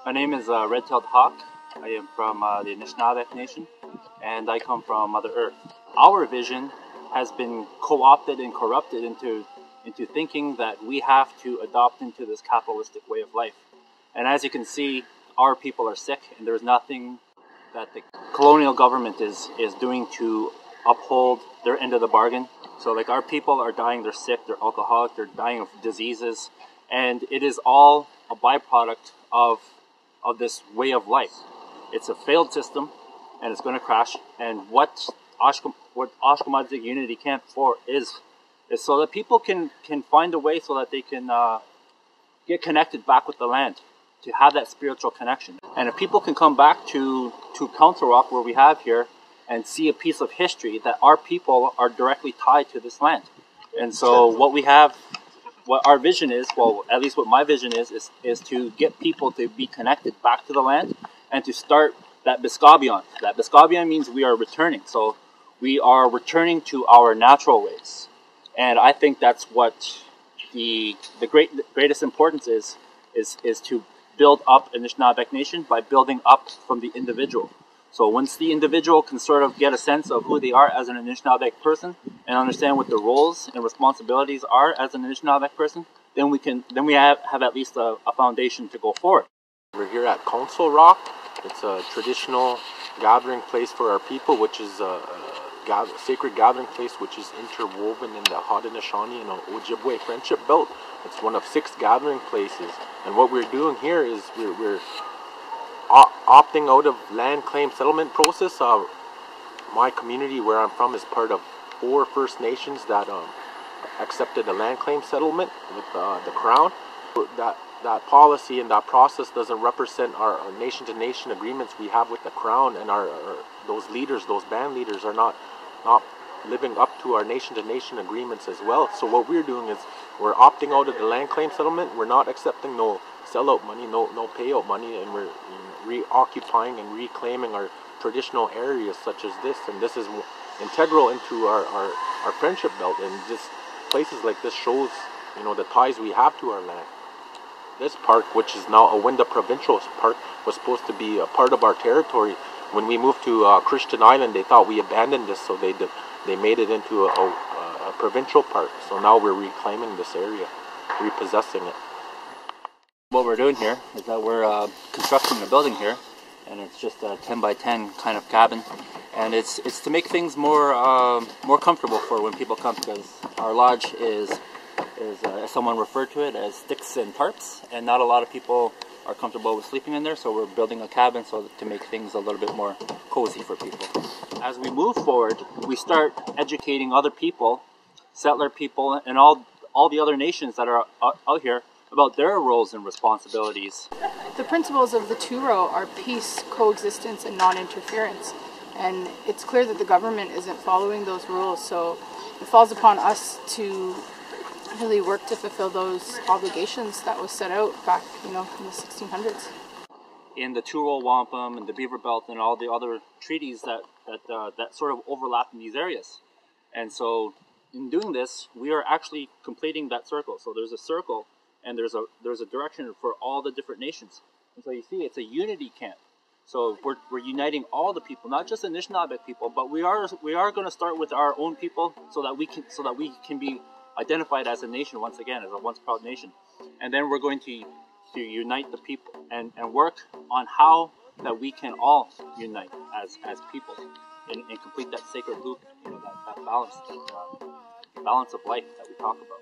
My name is Red-Tailed Hawk. I am from the Anishinaabe Nation, and I come from Mother Earth. Our vision has been co-opted and corrupted into thinking that we have to adopt into this capitalistic way of life. And as you can see, our people are sick, and there's nothing that the colonial government is doing to uphold their end of the bargain. So like our people are dying, they're sick, they're alcoholic, they're dying of diseases, and it is all a byproduct of this way of life. It's a failed system, and it's going to crash. And what Oshkimaadzig Unity Camp for is so that people can find a way so that they can get connected back with the land, to have that spiritual connection. And if people can come back to Council Rock, where we have here, and see a piece of history that our people are directly tied to this land. And so what our vision is, well, at least what my vision is to get people to be connected back to the land and to start that Biskabion. That Biskabion means we are returning. So we are returning to our natural ways. And I think that's what the greatest importance is to build up Anishinaabe Nation by building up from the individual. So once the individual can sort of get a sense of who they are as an Anishinaabe person and understand what the roles and responsibilities are as an Anishinaabe person, then we have at least a foundation to go forward. We're here at Council Rock. It's a traditional gathering place for our people, which is a sacred gathering place which is interwoven in the Haudenosaunee and Ojibwe friendship belt. It's one of 6 gathering places, and what we're doing here is we're opting out of land claim settlement process. My community where I'm from is part of 4 First Nations that accepted a land claim settlement with the Crown. That policy and that process doesn't represent our nation-to-nation agreements we have with the Crown, and those leaders, those band leaders, are not living up to our nation-to-nation agreements as well. So what we're doing is we're opting out of the land claim settlement. We're not accepting no sellout money, no payout money, and we're reoccupying and reclaiming our traditional areas such as this. And this is integral into our friendship belt, and just places like this shows, the ties we have to our land. This park, which is now a Wendat provincial park, was supposed to be a part of our territory. When we moved to Christian Island, they thought we abandoned this, so they made it into a provincial park. So now we're reclaiming this area, repossessing it. What we're doing here is that we're constructing a building here, and it's just a 10 by 10 kind of cabin, and it's to make things more comfortable for when people come, because our lodge is as someone referred to it as sticks and tarps, and not a lot of people are comfortable with sleeping in there, so we're building a cabin to make things a little bit more cozy for people. As we move forward, we start educating other people, settler people, and all the other nations that are out here about their roles and responsibilities. The principles of the Two Row are peace, coexistence, and non-interference. And it's clear that the government isn't following those rules, so it falls upon us to really work to fulfill those obligations that was set out back, in the 1600s. In the Two Row Wampum and the Beaver Belt and all the other treaties that sort of overlap in these areas. And so in doing this, we are actually completing that circle. So there's a circle, and there's a direction for all the different nations. And so you see, it's a unity camp. So we're uniting all the people, not just Anishinaabe people, but we are going to start with our own people so that we can be identified as a nation once again, as a once proud nation. And then we're going to unite the people and work on how that we can all unite as people and complete that sacred loop, that balance, balance of life that we talk about.